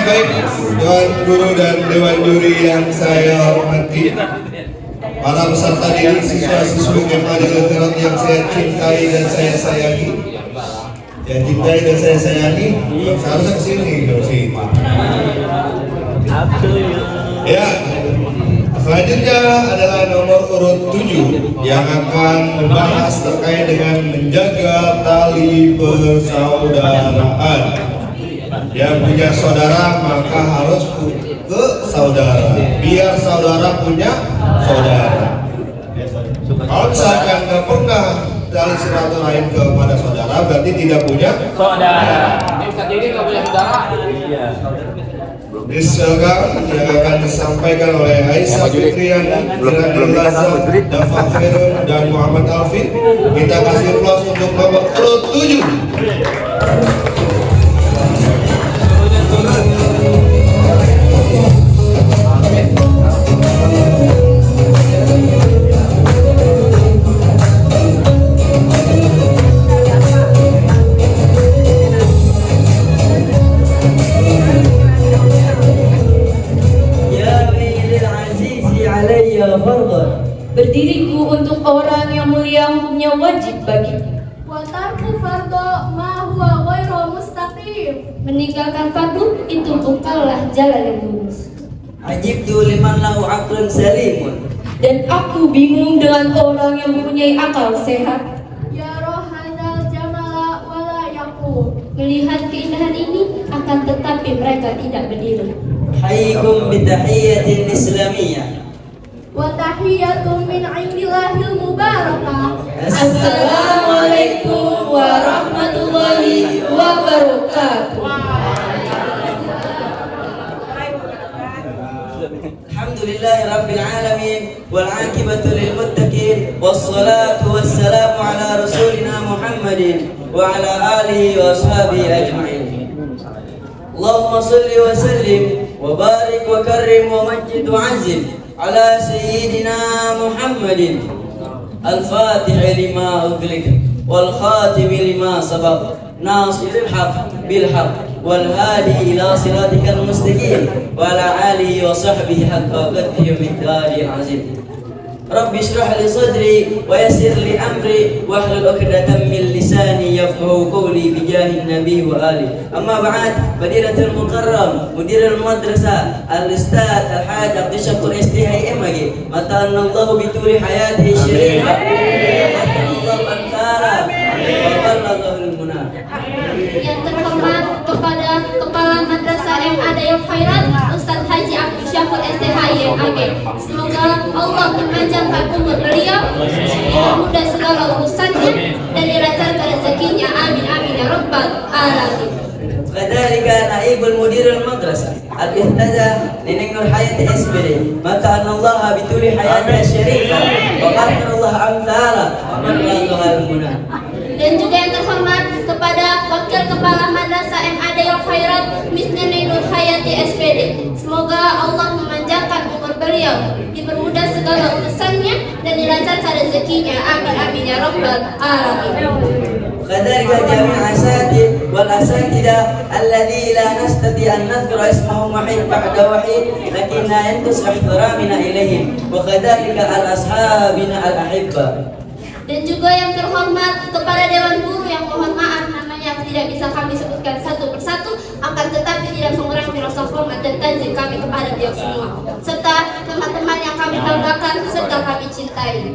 baik, Tuan Guru dan Dewan Juri yang saya hormati, para peserta didik siswa-siswi SMA Negeri Terot yang saya cintai dan saya sayangi, seharusnya kesini kalau situ. Ya, selanjutnya adalah nomor urut 7 yang akan membahas terkait dengan menjaga tali persaudaraan. Yang punya saudara maka harus ke saudara, biar saudara punya saudara. Kalau misalkan nggak pernah tali silaturahim kepada saudara, berarti tidak punya saudara. Jadi nggak punya saudara. Iya. Misalkan yang akan disampaikan oleh Aisyah Fitriani, Dafa Khairun dan Muhammad Alvin. Kita kasih aplaus untuk nomor urut 7. Berdiriku untuk orang yang mulia hukumnya wajib bagiku. Wa tarku fardhu ma huwa ghairu mustaqim. Meninggalkan fardu itu bukanlah jalan yang lurus. Ajibtu liman lahu aqlun salimun. Dan aku bingung dengan orang yang mempunyai akal sehat. Ya rohadal jamala wala yaqum. Melihat keindahan ini akan tetapi mereka tidak berdiri. Hayyikum bitahiyyatin islamiyah. Wa tahiyyatun min 'indillahil mubarakah. Assalamualaikum warahmatullahi wabarakatuh. Alhamdulillahi rabbil alamin wal 'aqibatu lil muttaqin wassalatu wassalamu ala rasulina Muhammadin wa ala alihi wa ashabihi ajma'in. Allahumma shalli wa sallim wa barik wa karrim wa majjid wa 'azzim على سيدنا محمد الفاتح لما أغلق والخاتم لما سبق ناصر الحق بالحق والهادي إلى صراطك المستقيم وعلى آله وصحبه حق قدره ومقداره العظيم. رب اشرح لي صدري ويسر لي أمري واحلل عقدة من لساني يفقهوا قولي بجاه النبي وآله. أما بعد، مديرة المكرم مدير المدرسة الأستاذ الحاج عبد الشكور استهي إمجي متعنا الله بطول حياته الشريفة الله أنكارا وبلغه المنى. Yang terhormat kepada Kepala Madrasah MA Dayok Khairat Ustadz Haji Abdul Syakur STHYMAG. Semoga Allah memanjangkan umur beliau, dipermudah segala urusannya dan dilancarkan rezekinya. Amin amin ya rabbal alamin. كذلك نائب المدير المدرسة الإهتدى لنك نور حياة إسبري متى أن الله بطول حياتها الشريفة وغفر الله أمثالا ومن بلغها المنى. Dan juga yang terhormat kepada Wakil Kepala Madrasah MA Dayok Khairat Miss Neneng Nur Hayati SPD. Semoga Allah memanjangkan umur beliau, dipermudah segala urusannya dan dilancarkan rezekinya. Amin amin ya rabbal alamin. كذلك جميع الأساتذة والأساتذة الذي لا نستطيع أن نذكر اسمهم وحيد بعد وحيد لكننا ينتصر احترامنا إليهم وكذلك الأصحابنا الأحبة. Dan juga yang terhormat kepada Dewan Guru yang mohon maaf namanya tidak bisa kami sebutkan satu persatu, akan tetapi tidak mengurangi rasa hormat dan tanzim kami kepada beliau semua, serta teman-teman yang kami banggakan serta kami cintai.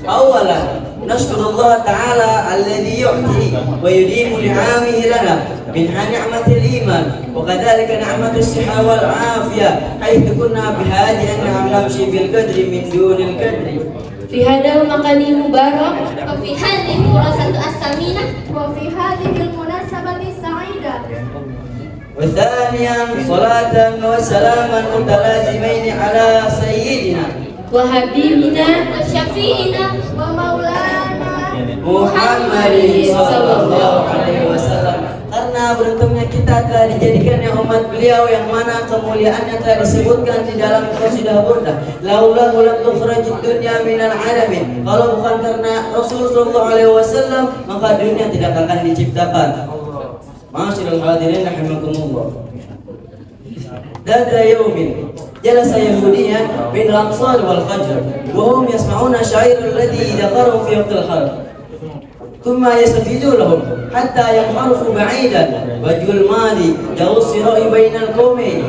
أولا نشكر الله تعالى الذي يعطي ويديم لعامه لنا منها نعمة الإيمان وكذلك نعمة الصحة والعافية حيث كنا بحاجة أن نمشي بالقدر من دون القدر. في هذا المكان المبارك وفي هذه الفرصة الثمينة وفي هذه المناسبة السعيدة. وثانيا صلاة وسلاما متلازمين على سيدنا وحبيبنا وشفيعنا ومولانا Muhammad sallallahu alaihi wasallam. Karena beruntungnya kita telah dijadikannya umat beliau yang mana kemuliaannya telah disebutkan di dalam qasidah burdah. Laula lam tukhrajid dunya minal alamin. Kalau bukan karena Rasulullah sallallahu alaihi wasallam maka dunia tidak akan diciptakan. Ma'asyiral hadirin rahimakumullah. ذات يوم جلس يهوديا بين الأنصار والفجر وهم يسمعون الشعير الذي ذكره في وقت الحرب ثم يستفيدون لهم حتى ينحرفوا بعيدا وجه الماضي جاءوا الصراع بين القومين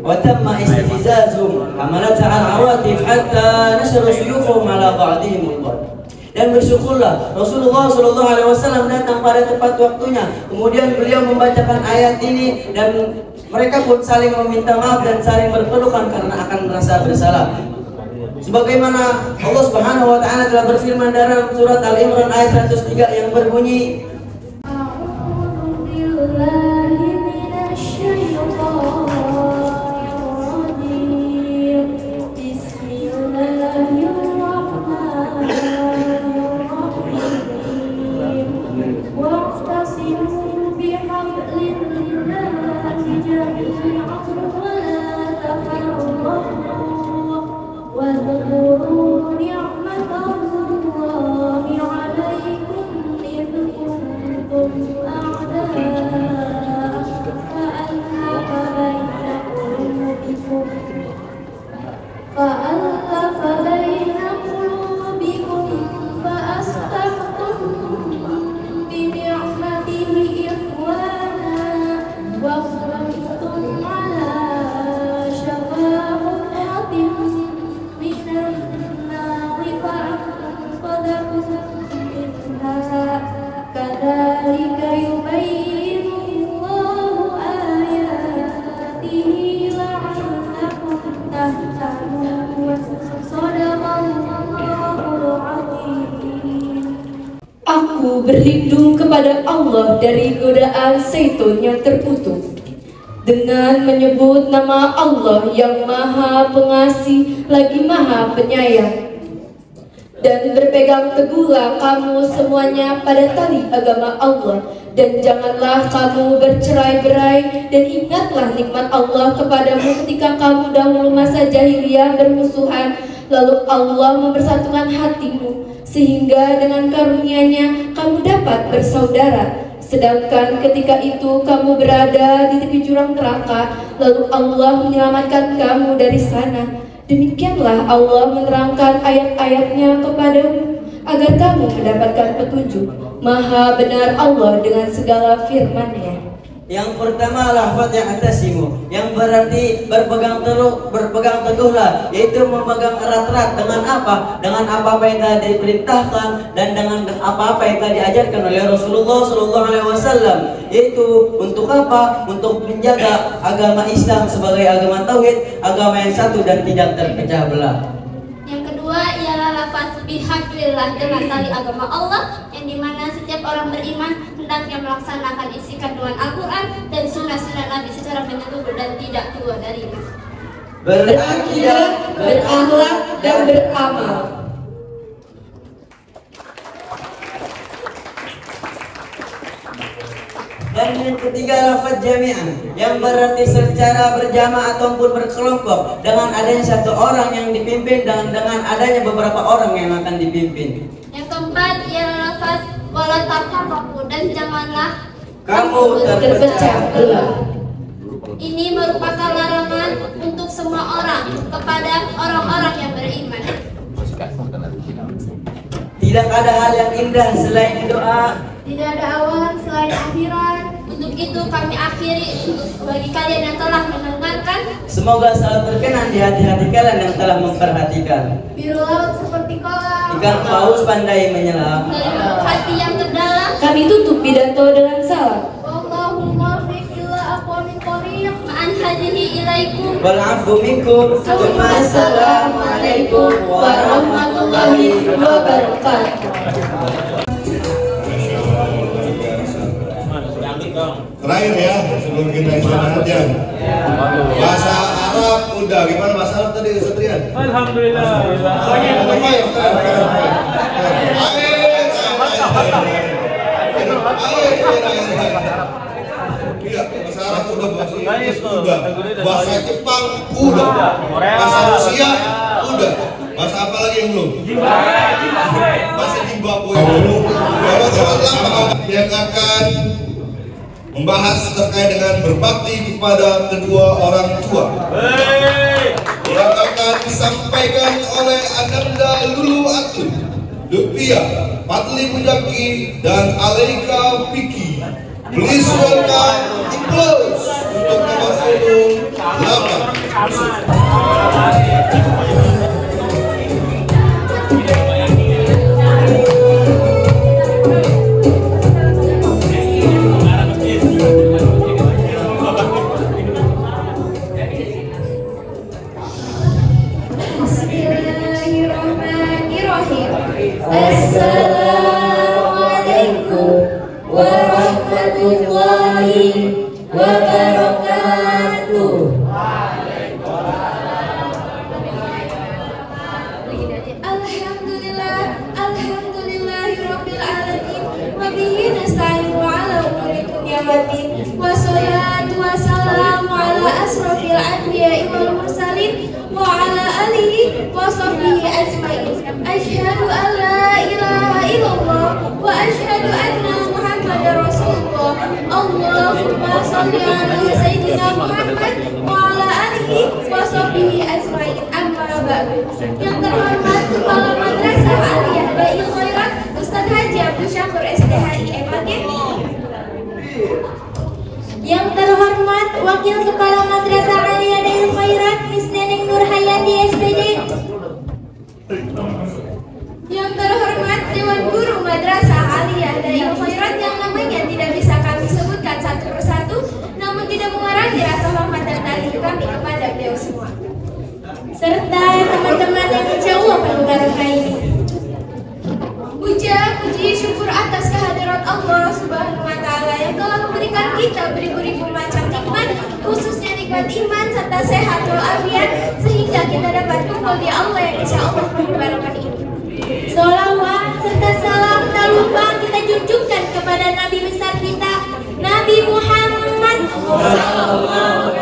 وتم استفزازهم حملتها العواطف حتى نشروا سيوفهم على بعضهم البعض. Dan bersyukurlah Rasulullah SAW datang pada tepat waktunya. Kemudian beliau membacakan ayat ini dan mereka pun saling meminta maaf dan saling berpelukan karena akan merasa bersalah. Sebagaimana Allah Subhanahu wa taala telah berfirman dalam surat Al-Imran ayat 103 yang berbunyi Aku berlindung kepada Allah dari godaan setan yang terkutuk dengan menyebut nama Allah yang Maha Pengasih lagi Maha Penyayang. Dan berpegang teguhlah kamu semuanya pada tali agama Allah, dan janganlah kamu bercerai-berai, dan ingatlah nikmat Allah kepadamu ketika kamu dahulu masa jahiliyah bermusuhan, lalu Allah mempersatukan hatimu sehingga dengan karunia-Nya kamu dapat bersaudara. Sedangkan ketika itu kamu berada di tepi jurang neraka, lalu Allah menyelamatkan kamu dari sana. Demikianlah Allah menerangkan ayat-ayat-Nya kepadamu agar kamu mendapatkan petunjuk. Maha benar Allah dengan segala firman-Nya. Yang pertama lafaz ya'tasimu, yang berarti berpegang teguhlah, yaitu memegang erat-erat dengan apa? Dengan apa-apa yang telah diperintahkan dan dengan apa-apa yang telah diajarkan oleh Rasulullah SAW. Yaitu untuk apa? Untuk menjaga agama Islam sebagai agama tauhid, agama yang satu dan tidak terpecah belah. Yang kedua ialah lafaz bihablillah, dengan tali agama Allah, yang dimana setiap orang beriman hendaknya melaksanakan isi kandungan Al-Quran dan sunnah-sunnah Nabi secara menyeluruh dan tidak keluar darinya. Berakidah, berakhlak, dan beramal. Dan yang ketiga lafaz jami'an, yang berarti secara berjamaah ataupun berkelompok, dengan adanya satu orang yang dipimpin dan dengan adanya beberapa orang yang akan dipimpin. Yang keempat ialah lafaz wala tafarraqu, dan janganlah kamu terpecah belah. Ini merupakan larangan untuk semua orang kepada orang-orang yang beriman. Tidak ada hal yang indah selain doa. Tidak ada awalan selain akhirat. Untuk itu kami akhiri bagi kalian yang telah mendengarkan. Semoga selalu berkenan di hati-hati kalian yang telah memperhatikan. Biru laut seperti kolam. Ikan paus pandai menyelam. Dari lubuk hati yang terdalam Kami tutup pidato dengan salam. Wallahumma fiq ila aqwamit thoriq. ma'an hadihi ilaikum. Wal afu minkum. Assalamualaikum warahmatullahi wabarakatuh. Terakhir ya, sebelum kita istirahat ya. Bahasa Arab udah, gimana bahasa Arab tadi Satrian? Alhamdulillah. Iya, bahasa Arab udah, bahasa Inggris udah, bahasa Jepang udah, bahasa Rusia udah, bahasa apa lagi yang belum? Bahasa Zimbabwe belum. Yang akan membahas terkait dengan berbakti kepada kedua orang tua yang akan disampaikan oleh Ananda Lulu Atu, Lutfia, Patli Mujaki, dan Aleika Piki. Please welcome applause untuk nomor urut 8. Assalamualaikum warahmatullahi wabarakatuh. Alhamdulillah, alhamdulillahirabbil alamin. Wa bihi nasta'inu ala umuri dunya waddin. Wassalatu wassalamu ala asrofil anbiya'i wal mursalin wa ala alihi wa sahbihi ajmain. Asyhadu an la ilaha illallah wa asyhadu anna Muhammadar Rasulullah. Allahumma shalli ala sayyidina Muhammad wa ala alihi wa sahbihi ajmain. Amma ba'du. Yang terhormat Kepala Madrasah Aliyah Dail Khairat Ustaz Haji Abdul Syakur STHI MAG. Yang terhormat Wakil Kepala Madrasah Aliyah Dail Khairat Miss Neneng Nur Hayati SPD. Yang terhormat Dewan Guru Madrasah Aliyah Dail Khairat yang namanya tidak bisa kami sebutkan satu persatu, namun tidak mengurangi rasa hormat dan ta'zim kami kepada beliau semua. Serta teman-teman yang insya Allah barokah ini. Puja, puji, syukur atas kehadirat Allah Subhanahu wa Ta'ala yang telah memberikan kita beribu-ribu macam nikmat, khususnya nikmat iman serta sehat walafiat, sehingga kita dapat kumpul di Allah yang insya Allah penuh barokah ini. Sholawat serta salam tak lupa kita junjungkan kepada Nabi besar kita, Nabi Muhammad SAW,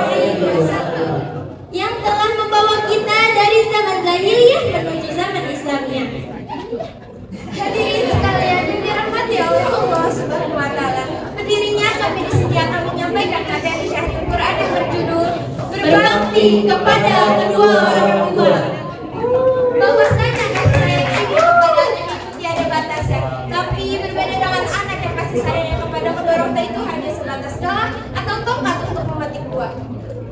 yang telah membawa kita dari zaman jahiliyah menuju zaman Islamnya. Hadirin sekalian yang dirahmati oleh Allah Subhanahu wa Ta'ala, berdirinya kami disediakan menyampaikan materi syahri Quran yang berjudul Berbakti kepada kedua orang tua. bahwasanya kasih sayang ibu kepada anak itu tiada batasnya, tapi berbeda dengan anak yang kasih sayangnya kepada kedua orang tua itu hanya sebatas doa atau tongkat untuk memetik buah.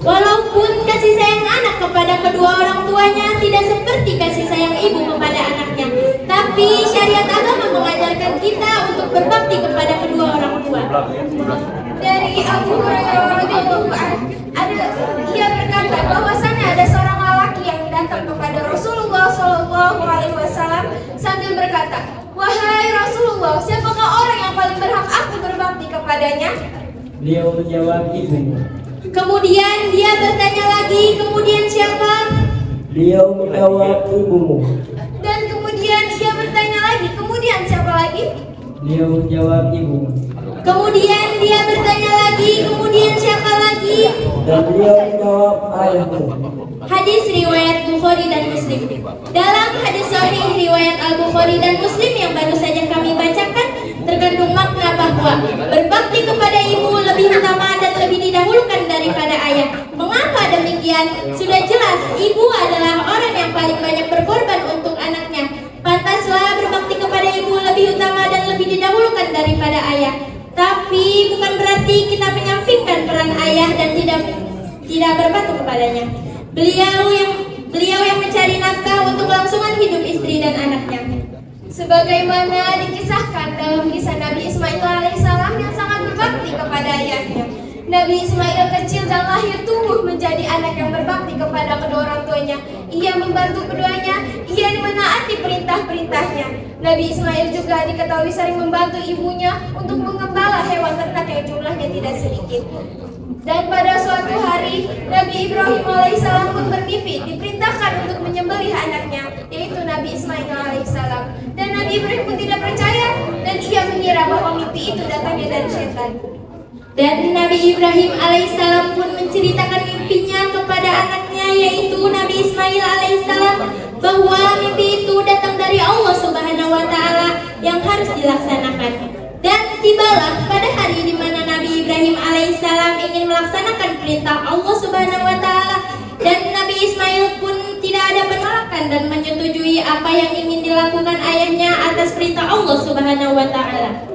Walaupun kasih sayang anak kepada kedua orang tuanya tidak seperti kasih sayang ibu kepada anaknya, tapi syariat agama mengajarkan kita untuk berbakti kepada kedua orang tua. Dari Abu Hurairah radhiyallahu anhu, ia berkata bahwasanya ada seorang lelaki yang datang kepada Rasulullah Shallallahu Alaihi Wasallam sambil berkata, "Wahai Rasulullah, siapakah orang yang paling berhak aku berbakti kepadanya?" Beliau menjawab, ibumu. Kemudian dia bertanya lagi, kemudian siapa? Beliau menjawab, ibumu. Dan kemudian ia bertanya lagi, kemudian siapa lagi? Beliau menjawab, ibumu. Kemudian dia bertanya lagi, kemudian siapa lagi? Dan beliau menjawab, ayahmu. Hadis riwayat Bukhari dan Muslim. Dalam hadis sahih riwayat Al-Bukhari dan Muslim yang baru saja kami bacakan, terkandung makna bahwa berbakti kepada ibu lebih utama dan lebih didahulukan daripada ayah. Mengapa demikian? Sudah jelas ibu adalah orang yang paling banyak berkorban untuk anaknya. Pantaslah berbakti kepada ibu lebih utama dan lebih didahulukan daripada ayah. Tapi bukan berarti kita menyampingkan peran ayah dan tidak berbakti kepadanya. Beliau yang mencari nafkah untuk kelangsungan hidup istri dan anaknya. Sebagaimana dikisahkan dalam kisah Nabi Ismail alaihissalam yang sangat berbakti kepada ayahnya. Nabi Ismail kecil dan lahir tumbuh menjadi anak yang berbakti kepada kedua orang tuanya. Ia membantu keduanya, ia menaati perintah-perintahnya. Nabi Ismail juga diketahui sering membantu ibunya untuk mengembala hewan ternak yang jumlahnya tidak sedikit. Dan pada suatu hari, Nabi Ibrahim alaihissalam pun bermimpi diperintahkan untuk menyembelih anaknya, yaitu Nabi Ismail alaihissalam. Dan Nabi Ibrahim pun tidak percaya dan ia mengira bahwa mimpi itu datangnya dari setan. Dan Nabi Ibrahim alaihissalam pun menceritakan mimpinya kepada anaknya, yaitu Nabi Ismail alaihissalam, bahwa mimpi itu datang dari Allah Subhanahu wa Ta'ala yang harus dilaksanakan. Dan tibalah pada hari di mana Nabi Ibrahim melaksanakan perintah Allah Subhanahu wa taala, dan Nabi Ismail pun tidak ada penolakan dan menyetujui apa yang ingin dilakukan ayahnya atas perintah Allah Subhanahu wa taala.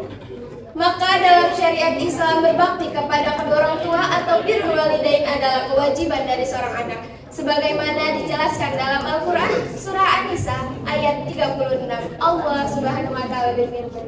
Maka dalam syariat Islam, berbakti kepada kedua orang tua atau birrul walidain adalah kewajiban dari seorang anak, sebagaimana dijelaskan dalam Al-Quran surah An-Nisa ayat 36. Allah Subhanahu wa taala berfirman,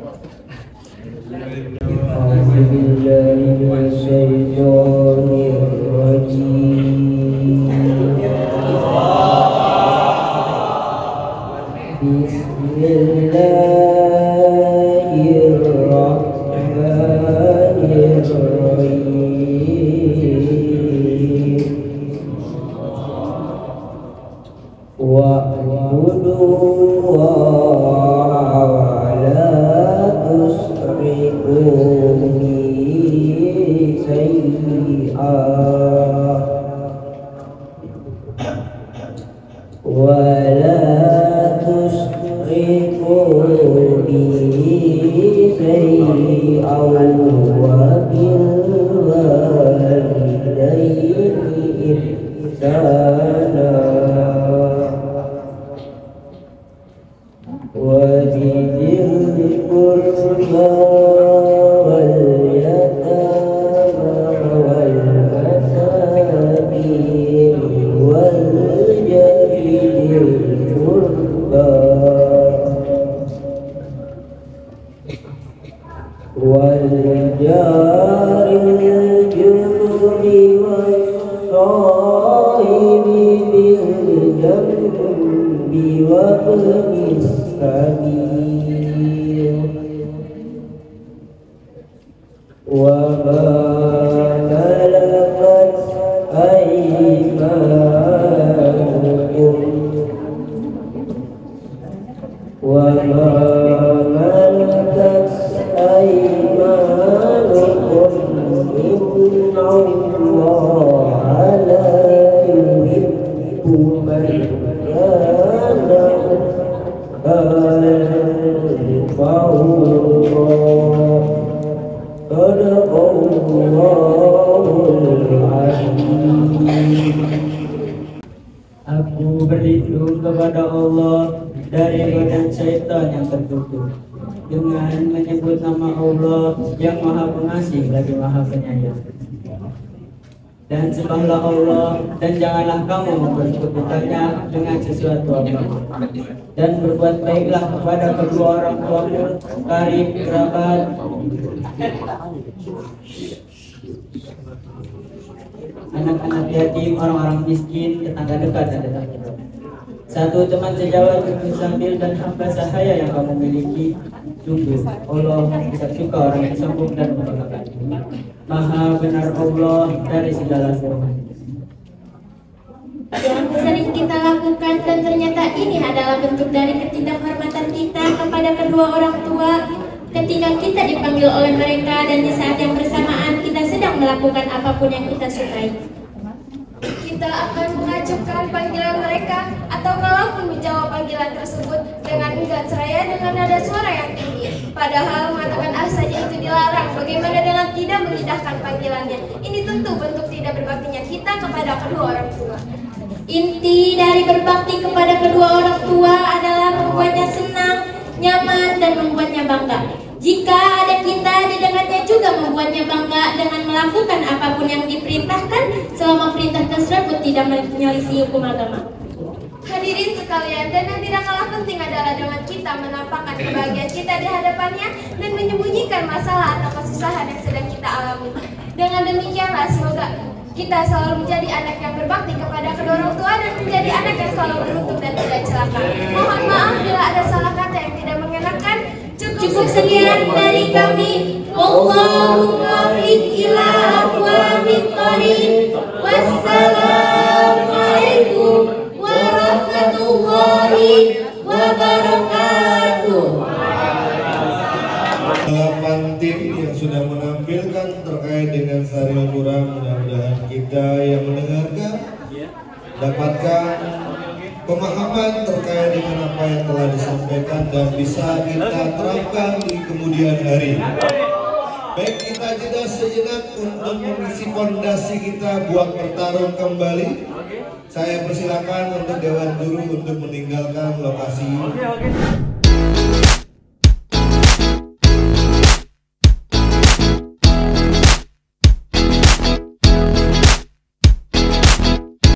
Aku berlindung kepada Allah dari godaan syaitan yang tertutup dengan menyebut nama Allah yang Maha Pengasih lagi Maha Penyayang. Dan sembahlah Allah dan janganlah kamu mempersekutukannya dengan sesuatu apapun. Dan berbuat baiklah kepada kedua orang tuamu, karib, kerabat, anak-anak yatim, orang-orang miskin, tetangga dekat dan tetangga jauh. Satu teman sejawat sambil dan hamba sahaya yang kamu miliki. Sungguh Allah tidak suka orang yang sombong dan membanggakan. Maha benar Allah dari segala sesuatu. Yang sering kita lakukan dan ternyata ini adalah bentuk dari ketidakhormatan kita kepada kedua orang tua ketika kita dipanggil oleh mereka dan di saat yang bersamaan kita sedang melakukan apapun yang kita sukai. kita akan mengajukan panggilan mereka atau kalaupun menjawab panggilan tersebut dengan enggan seraya dengan nada suara yang tinggi. Padahal mengatakan ah saja itu dilarang. Bagaimana dengan tidak mengindahkan panggilannya? Ini tentu bentuk tidak berbaktinya kita kepada kedua orang tua. Inti dari berbakti kepada kedua orang tua adalah membuatnya senang, nyaman, dan membuatnya bangga. Jika ada kita di dekatnya juga membuatnya bangga dengan melakukan apapun yang diperintahkan selama perintah tersebut tidak menyelisih hukum agama. Hadirin sekalian, dan yang tidak kalah penting adalah dengan kita menampakkan kebahagiaan kita di hadapannya dan menyembunyikan masalah atau kesusahan yang sedang kita alami. Dengan demikianlah semoga kita selalu menjadi anak yang berbakti kepada kedua orang tua dan menjadi anak yang selalu beruntung dan tidak celaka. Mohon maaf bila ada salah kata yang tidak mengenakan. Cukup sekian dari kami. Allahumma ila aqwamit thariq. Wassalamualaikum warahmatullahi wabarakatuh. Delapan tim yang sudah menampilkan terkait dengan Saril Quran, mudah-mudahan kita yang mendengarkan dapatkan pemahaman terkait dengan apa yang telah disampaikan dan bisa kita terapkan di kemudian hari. Baik, kita jeda sejenak untuk mengisi fondasi kita buat bertarung kembali. Saya persilakan untuk Dewan Guru untuk meninggalkan lokasi.